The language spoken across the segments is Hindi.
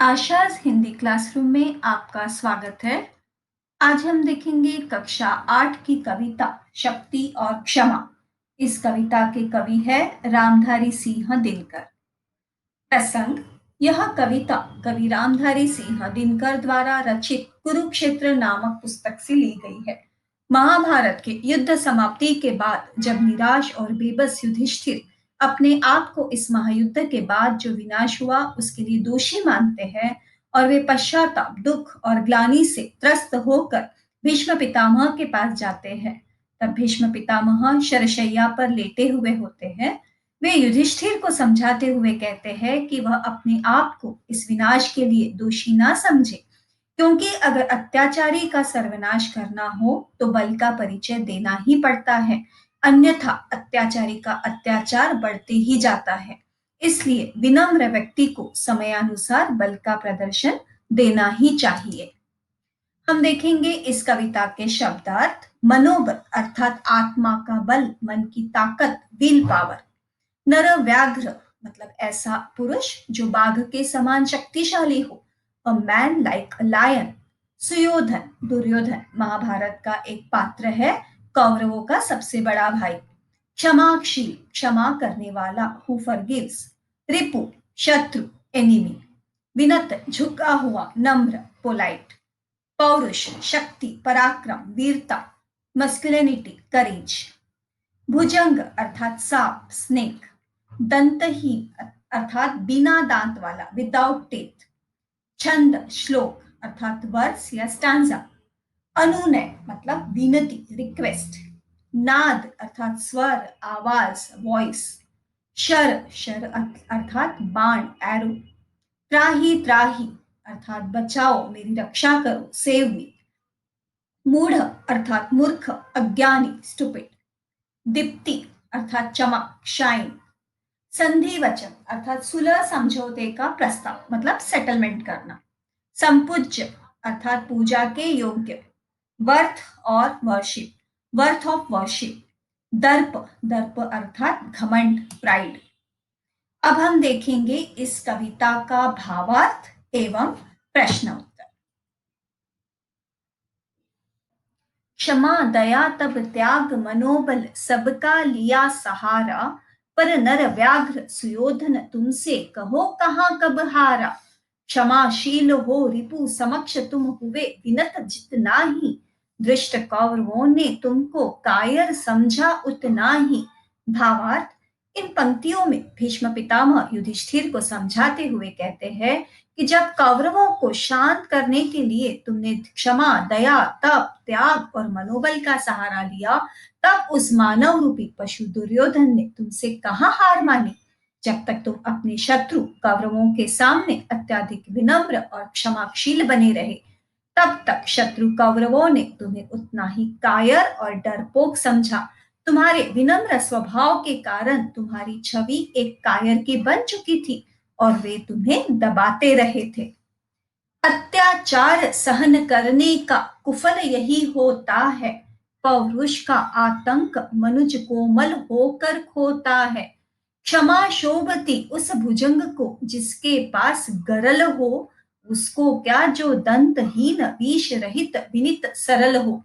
आशाज़ हिंदी क्लासरूम में आपका स्वागत है। आज हम देखेंगे कक्षा 8 की कविता शक्ति और क्षमा। इस कविता के कवि है रामधारी सिंह दिनकर। प्रसंग: यह कविता कवि रामधारी सिंह दिनकर द्वारा रचित कुरुक्षेत्र नामक पुस्तक से ली गई है। महाभारत के युद्ध समाप्ति के बाद जब निराश और बेबस युधिष्ठिर अपने आप को इस महायुद्ध के बाद जो विनाश हुआ उसके लिए दोषी मानते हैं और वे पश्चाताप, दुख और ग्लानि से त्रस्त होकर भीष्म पितामह के पास जाते हैं, तब भीष्म पितामह शरशैया पर लेटे हुए होते हैं। वे युधिष्ठिर को समझाते हुए कहते हैं कि वह अपने आप को इस विनाश के लिए दोषी ना समझे, क्योंकि अगर अत्याचारी का सर्वनाश करना हो तो बल का परिचय देना ही पड़ता है, अन्यथा अत्याचारी का अत्याचार बढ़ते ही जाता है। इसलिए विनम्र व्यक्ति को समयानुसार बल का प्रदर्शन देना ही चाहिए। हम देखेंगे इस कविता के शब्दार्थ। मनोबल अर्थात आत्मा का बल, मन की ताकत, विल पावर। नर व्याघ्र मतलब ऐसा पुरुष जो बाघ के समान शक्तिशाली हो, a man like a lion. Suyodhan Duryodhan Mahabharat का एक पात्र है, कौरवों का सबसे बड़ा भाई। क्षमाशील क्षमा करने वाला, हु फॉरगिव्स। रिपु शत्रु, एनिमी। विनत झुका हुआ, नम्र, पोलाइट। पौरुष शक्ति, पराक्रम, वीरता, मस्कुलिनिटी, करेज। भुजंग अर्थात सांप, स्नेक। दंतहीन अर्थात बिना दांत वाला, विदाउट टेथ। छंद श्लोक अर्थात वर्स या स्टैंजा। अनुनय मतलब विनती, रिक्वेस्ट। नाद अर्थात स्वर, आवाज, वॉइस। शर शर अर्थात बाण, एरो। त्राही त्राही अर्थात बचाओ, मेरी रक्षा करो, सेव मी। मूढ़ अर्थात मूर्ख, अज्ञानी, स्टूपिड। दीप्ति अर्थात चमक, शाइन। संधि वचन अर्थात सुलह समझौते का प्रस्ताव मतलब सेटलमेंट करना। संपूज्य अर्थात पूजा के योग्य। वर्थ और वर्शिप, वर्थ ऑफ वर्शिप। दर्प दर्प अर्थात घमंड, प्राइड। अब हम देखेंगे इस कविता का भावार्थ एवं प्रश्न उत्तर। क्षमा दया तब त्याग मनोबल सबका लिया सहारा, पर नर व्याघ्र सुयोधन तुमसे कहो कहाँ कब हारा। क्षमाशील हो रिपु समक्ष तुम हुए विनत जितना ही, दृष्ट कौरवों ने तुमको कायर समझा उतना ही। भावार्थ: इन पंक्तियों में भीष्म पितामह युधिष्ठिर को समझाते हुए कहते हैं कि जब कौरवों को शांत करने के लिए तुमने क्षमा, दया, तप, त्याग और मनोबल का सहारा लिया, तब उस मानव रूपी पशु दुर्योधन ने तुमसे कहाँ हार मानी। जब तक तुम अपने शत्रु कौरवों के सामने अत्यधिक विनम्र और क्षमाशील बने रहे, तब तक शत्रु कौरवों ने तुम्हें उतना ही कायर और डरपोक समझा। तुम्हारे विनम्र स्वभाव के कारण तुम्हारी छवि एक कायर की बन चुकी थी और वे तुम्हें दबाते रहे थे। अत्याचार सहन करने का कुफल यही होता है, पौरुष का आतंक मनुज कोमल होकर खोता है। क्षमा शोभती उस भुजंग को जिसके पास गरल हो, उसको क्या जो दंतहीन विष रहित विनित सरल हो।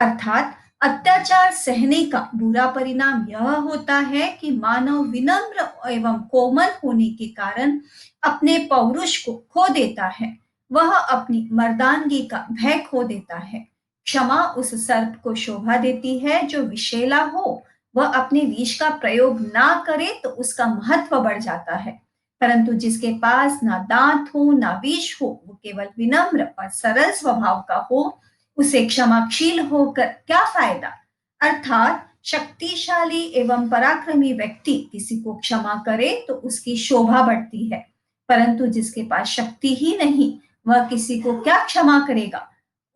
अर्थात अत्याचार सहने का बुरा परिणाम यह होता है कि मानव विनम्र एवं कोमल होने के कारण अपने पौरुष को खो देता है, वह अपनी मर्दानगी का भय खो देता है। क्षमा उस सर्प को शोभा देती है जो विषैला हो, वह अपने विष का प्रयोग ना करे तो उसका महत्व बढ़ जाता है, परंतु जिसके पास ना दांत हो ना विष हो, वो केवल विनम्र और सरल स्वभाव का हो, उसे क्षमाशील होकर क्या फायदा। अर्थात शक्तिशाली एवं पराक्रमी व्यक्ति किसी को क्षमा करे तो उसकी शोभा बढ़ती है, परंतु जिसके पास शक्ति ही नहीं, वह किसी को क्या क्षमा करेगा,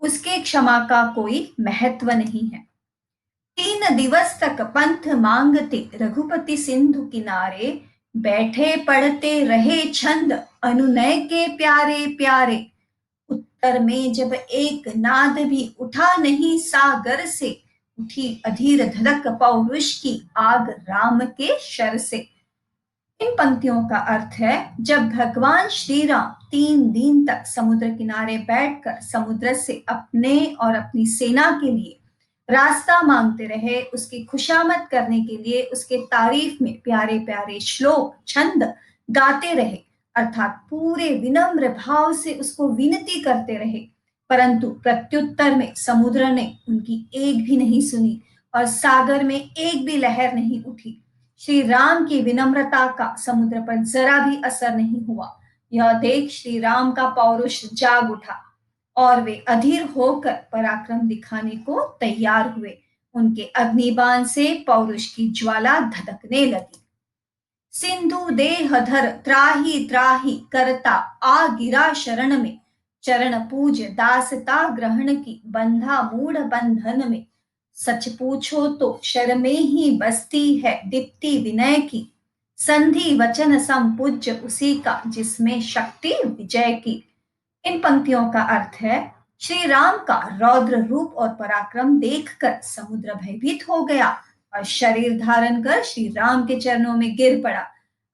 उसके क्षमा का कोई महत्व नहीं है। 3 दिवस तक पंथ मांगते रघुपति सिंधु किनारे, बैठे पढ़ते रहे छंद अनुनय के प्यारे प्यारे। उत्तर में जब एक नाद भी उठा नहीं सागर से, उठी अधीर धड़क पौरुष की आग राम के शर से। इन पंक्तियों का अर्थ है, जब भगवान श्री राम 3 दिन तक समुद्र किनारे बैठकर समुद्र से अपने और अपनी सेना के लिए रास्ता मांगते रहे, उसकी खुशामद करने के लिए उसके तारीफ में प्यारे प्यारे श्लोक छंद गाते रहे, अर्थात पूरे विनम्र भाव से उसको विनती करते रहे, परंतु प्रत्युत्तर में समुद्र ने उनकी एक भी नहीं सुनी और सागर में एक भी लहर नहीं उठी। श्री राम की विनम्रता का समुद्र पर जरा भी असर नहीं हुआ। यह देख श्री राम का पौरुष जाग उठा और वे अधीर होकर पराक्रम दिखाने को तैयार हुए। उनके अग्निबाण से पौरुष की ज्वाला धधकने लगी। सिंधु देहधर त्राहि त्राहि करता आ गिरा शरण में, चरण पूज दासता ग्रहण की बंधा मूढ़ बंधन में। सच पूछो तो शर्मे ही बसती है दीप्ति विनय की, संधि वचन संपूज्य उसी का जिसमें शक्ति विजय की। इन पंक्तियों का अर्थ है, श्री राम का रौद्र रूप और पराक्रम देखकर समुद्र भयभीत हो गया और शरीर धारण कर श्री राम के चरणों में गिर पड़ा।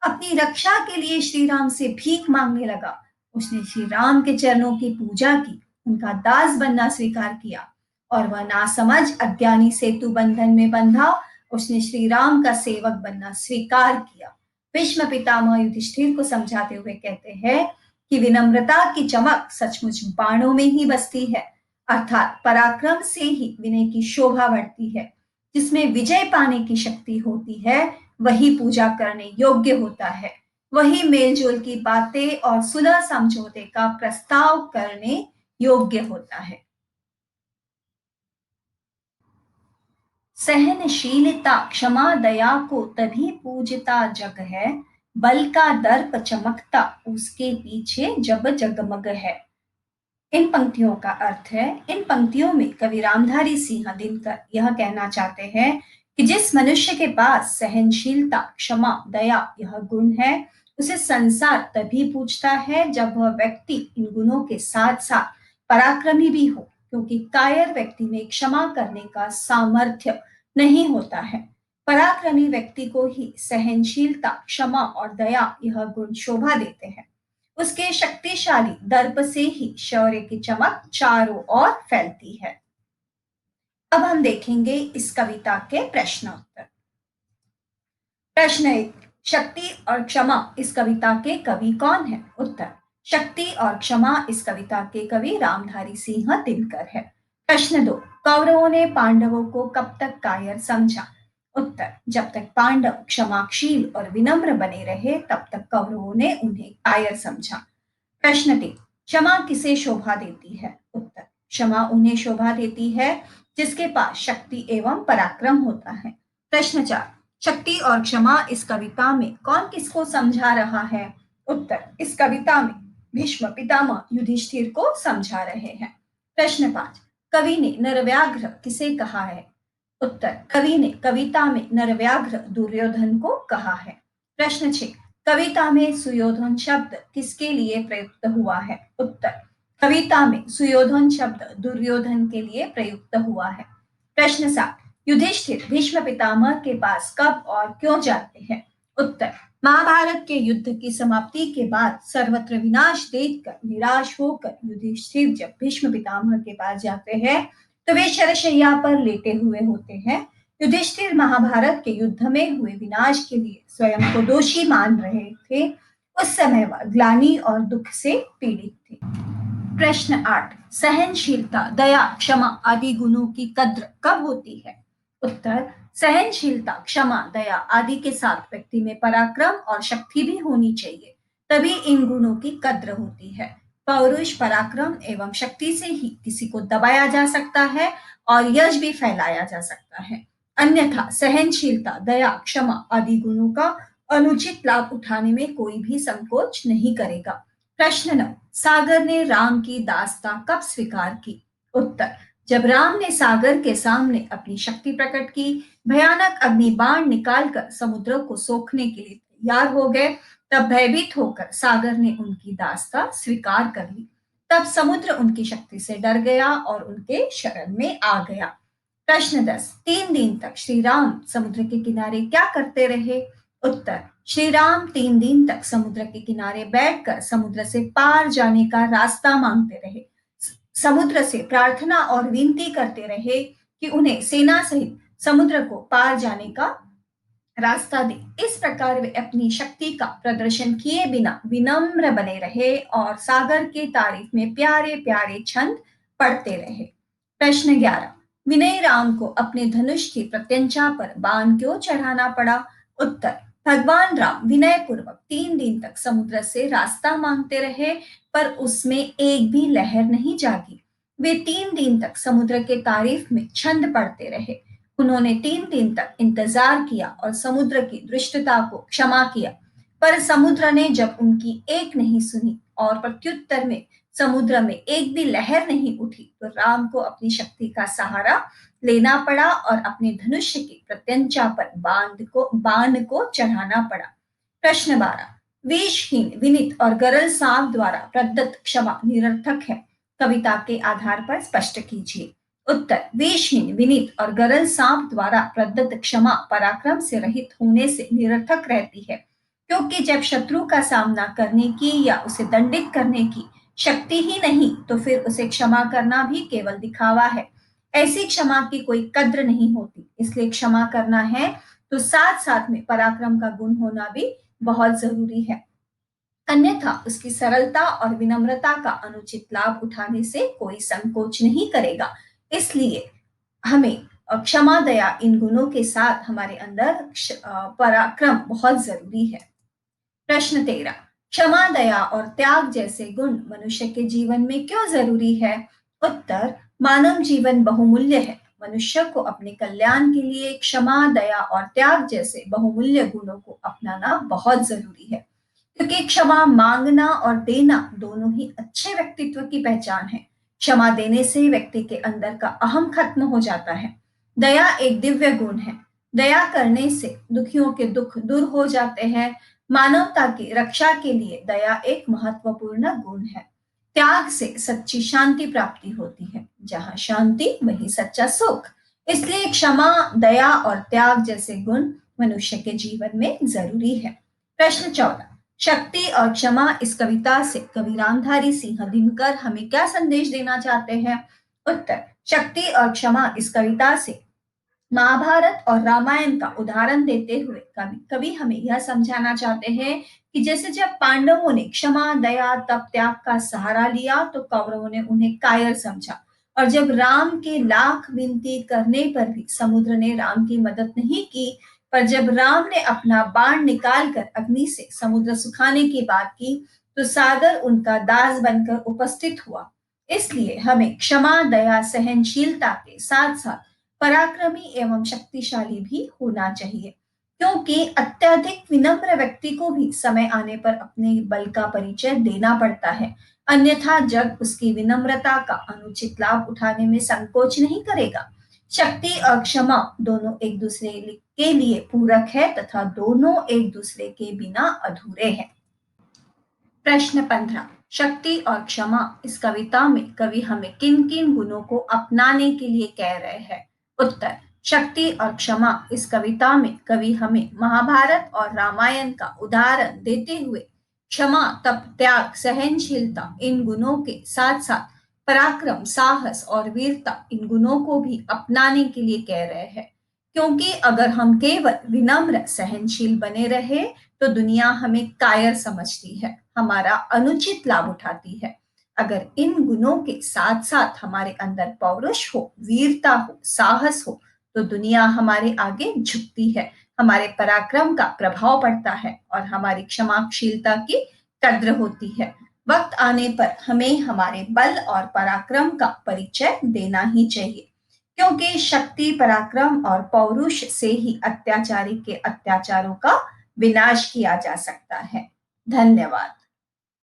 अपनी रक्षा के लिए श्री राम से भीख मांगने लगा। उसने श्री राम के चरणों की पूजा की, उनका दास बनना स्वीकार किया और वह नासमझ अज्ञानी सेतु बंधन में बंधा। उसने श्री राम का सेवक बनना स्वीकार किया। भीष्म पितामह युधिष्ठिर को समझाते हुए कहते हैं कि विनम्रता की चमक सचमुच बाणों में ही बसती है, अर्थात पराक्रम से ही विनय की शोभा बढ़ती है। जिसमें विजय पाने की शक्ति होती है वही पूजा करने योग्य होता है, वही मेलजोल की बातें और सुलह समझौते का प्रस्ताव करने योग्य होता है। सहनशीलता क्षमा दया को तभी पूजता जग है, बल का दर्प चमकता उसके पीछे जब जगमग है। इन पंक्तियों का अर्थ है, इन पंक्तियों में कवि रामधारी सिंह दिनकर यह कहना चाहते हैं कि जिस मनुष्य के पास सहनशीलता क्षमा दया यह गुण है, उसे संसार तभी पूछता है जब वह व्यक्ति इन गुणों के साथ साथ पराक्रमी भी हो, क्योंकि कायर व्यक्ति में क्षमा करने का सामर्थ्य नहीं होता है। पराक्रमी व्यक्ति को ही सहनशीलता क्षमा और दया यह गुण शोभा देते हैं। उसके शक्तिशाली दर्प से ही शौर्य की चमक चारों ओर फैलती है। अब हम देखेंगे इस कविता के प्रश्नोत्तर। प्रश्न 1, शक्ति और क्षमा इस कविता के कवि कौन है? उत्तर, शक्ति और क्षमा इस कविता के कवि रामधारी सिंह दिनकर है। प्रश्न 2, कौरवों ने पांडवों को कब तक कायर समझा? उत्तर, जब तक पांडव क्षमाशील और विनम्र बने रहे तब तक कौरवों ने उन्हें कायर समझा। प्रश्न 3, क्षमा किसे शोभा देती है? उत्तर, क्षमा उन्हें शोभा देती है जिसके पास शक्ति एवं पराक्रम होता है। प्रश्न 4, शक्ति और क्षमा इस कविता में कौन किसको समझा रहा है? उत्तर, इस कविता में भीष्म पितामह युधिष्ठिर को समझा रहे हैं। प्रश्न 5, कवि ने नरव्याघ्र किसे कहा है? उत्तर, कवि ने कविता में नरव्याघ्र दुर्योधन को कहा है। प्रश्न 6, कविता में सुयोधन शब्द किसके लिए प्रयुक्त हुआ है? उत्तर, कविता में सुयोधन शब्द दुर्योधन के लिए प्रयुक्त हुआ है। प्रश्न 7, युधिष्ठिर भीष्म पितामह के पास कब और क्यों जाते हैं? उत्तर, महाभारत के युद्ध की समाप्ति के बाद सर्वत्र विनाश देखकर निराश होकर युधिष्ठिर जब भीष्म पितामह के पास जाते हैं तो वे शरशैया पर लेटे हुए होते हैं। युधिष्ठिर महाभारत के युद्ध में हुए विनाश के लिए स्वयं को दोषी मान रहे थे। उस समय वह ग्लानि और दुख से पीड़ित थे। प्रश्न 8, सहनशीलता दया क्षमा आदि गुणों की कद्र कब होती है? उत्तर, सहनशीलता क्षमा दया आदि के साथ व्यक्ति में पराक्रम और शक्ति भी होनी चाहिए, तभी इन गुणों की कद्र होती है। पौरुष पराक्रम एवं शक्ति से ही किसी को दबाया जा सकता है और यश भी फैलाया जा सकता है। अन्यथा सहनशीलता दया क्षमा आदि गुणों का अनुचित लाभ उठाने में कोई भी संकोच नहीं करेगा। प्रश्न 9, सागर ने राम की दासता कब स्वीकार की? उत्तर, जब राम ने सागर के सामने अपनी शक्ति प्रकट की, भयानक अग्निबाण निकालकर समुद्र को सोखने के लिए तैयार हो गए, तब भयभीत होकर सागर ने उनकी दासता स्वीकार कर ली। तब समुद्र उनकी शक्ति से डर गया और उनके शरण में आ गया। प्रश्न 10, 3 दिन तक श्री राम समुद्र के किनारे क्या करते रहे? उत्तर, श्री राम 3 दिन तक समुद्र के किनारे बैठकर समुद्र से पार जाने का रास्ता मांगते रहे। समुद्र से प्रार्थना और विनती करते रहे कि उन्हें सेना सहित समुद्र को पार जाने का रास्ता दे। इस प्रकार वे अपनी शक्ति का प्रदर्शन किए बिना विनम्र बने रहे और सागर की तारीफ में प्यारे प्यारे छंद पढ़ते रहे। प्रश्न 11। विनय राम को अपने धनुष की प्रत्यंचा पर बाण क्यों चढ़ाना पड़ा? उत्तर। भगवान राम विनय पूर्वक 3 दिन तक समुद्र से रास्ता मांगते रहे, पर उसमें एक भी लहर नहीं जागी। वे 3 दिन तक समुद्र के तारीफ में छंद पढ़ते रहे। उन्होंने 3 दिन तक इंतजार किया और समुद्र की दुष्टता को क्षमा किया, पर समुद्र ने जब उनकी एक नहीं सुनी और प्रत्युत्तर में समुद्र में एक भी लहर नहीं उठी, तो राम को अपनी शक्ति का सहारा लेना पड़ा और अपने धनुष की प्रत्यंचा पर बाण को चढ़ाना पड़ा। प्रश्न 12। वेशहीन, विनीत और गरल सांप द्वारा प्रदत्त क्षमा निरर्थक है, कविता के आधार पर स्पष्ट कीजिए। उत्तर। वेशहीन, विनीत और गरल सांप द्वारा प्रदत्त क्षमा पराक्रम से रहित होने से निरर्थक रहती है, क्योंकि जब शत्रु का सामना करने की या उसे दंडित करने की शक्ति ही नहीं, तो फिर उसे क्षमा करना भी केवल दिखावा है। ऐसी क्षमा की कोई कद्र नहीं होती। इसलिए क्षमा करना है तो साथ साथ में पराक्रम का गुण होना भी बहुत जरूरी है, अन्यथा उसकी सरलता और विनम्रता का अनुचित लाभ उठाने से कोई संकोच नहीं करेगा। इसलिए हमें क्षमा दया इन गुणों के साथ हमारे अंदर पराक्रम बहुत जरूरी है। प्रश्न 13। क्षमा दया और त्याग जैसे गुण मनुष्य के जीवन में क्यों जरूरी है? उत्तर। मानव जीवन बहुमूल्य है। मनुष्य को अपने कल्याण के लिए क्षमा दया और त्याग जैसे बहुमूल्य गुणों को अपनाना बहुत जरूरी है, क्योंकि क्षमा मांगना और देना दोनों ही अच्छे व्यक्तित्व की पहचान है। क्षमा देने से व्यक्ति के अंदर का अहम खत्म हो जाता है। दया एक दिव्य गुण है। दया करने से दुखियों के दुख दूर हो जाते हैं। मानवता की रक्षा के लिए दया एक महत्वपूर्ण गुण है। त्याग से सच्ची शांति प्राप्ति होती है। जहां शांति वही सच्चा सुख। इसलिए क्षमा, दया और त्याग जैसे गुण मनुष्य के जीवन में जरूरी है। प्रश्न 14। शक्ति और क्षमा इस कविता से कवि रामधारी सिंह दिनकर हमें क्या संदेश देना चाहते हैं? उत्तर। शक्ति और क्षमा इस कविता से महाभारत और रामायण का उदाहरण देते हुए कवि हमें यह समझाना चाहते हैं कि जैसे जब पांडवों ने क्षमा, दया, तप, त्याग का सहारा लिया, तो कौरवों ने उन्हें कायर समझा, और जब राम के लाख विनती करने पर भी समुद्र ने राम की मदद नहीं की, पर जब राम ने अपना बाण निकालकर अग्नि से समुद्र सुखाने की बात की, तो सागर उनका दास बनकर उपस्थित हुआ। इसलिए हमें क्षमा, दया, सहनशीलता के साथ साथ पराक्रमी एवं शक्तिशाली भी होना चाहिए, क्योंकि अत्यधिक विनम्र व्यक्ति को भी समय आने पर अपने बल का परिचय देना पड़ता है, अन्यथा जग उसकी विनम्रता का अनुचित लाभ उठाने में संकोच नहीं करेगा। शक्ति और क्षमा दोनों एक दूसरे के लिए पूरक है तथा दोनों एक दूसरे के बिना अधूरे हैं। प्रश्न 15। शक्ति और क्षमा इस कविता में कवि हमें किन किन गुणों को अपनाने के लिए कह रहे हैं? उत्तर। शक्ति और क्षमा इस कविता में कवि हमें महाभारत और रामायण का उदाहरण देते हुए क्षमा, तप, त्याग, सहनशीलता इन गुणों के साथ साथ पराक्रम, साहस और वीरता इन गुणों को भी अपनाने के लिए कह रहे हैं, क्योंकि अगर हम केवल विनम्र, सहनशील बने रहे तो दुनिया हमें कायर समझती है, हमारा अनुचित लाभ उठाती है। अगर इन गुणों के साथ साथ हमारे अंदर पौरुष हो, वीरता हो, साहस हो, तो दुनिया हमारे आगे झुकती है, हमारे पराक्रम का प्रभाव पड़ता है और हमारी क्षमाशीलता की कद्र होती है। वक्त आने पर हमें हमारे बल और पराक्रम का परिचय देना ही चाहिए, क्योंकि शक्ति, पराक्रम और पौरुष से ही अत्याचारी के अत्याचारों का विनाश किया जा सकता है। धन्यवाद।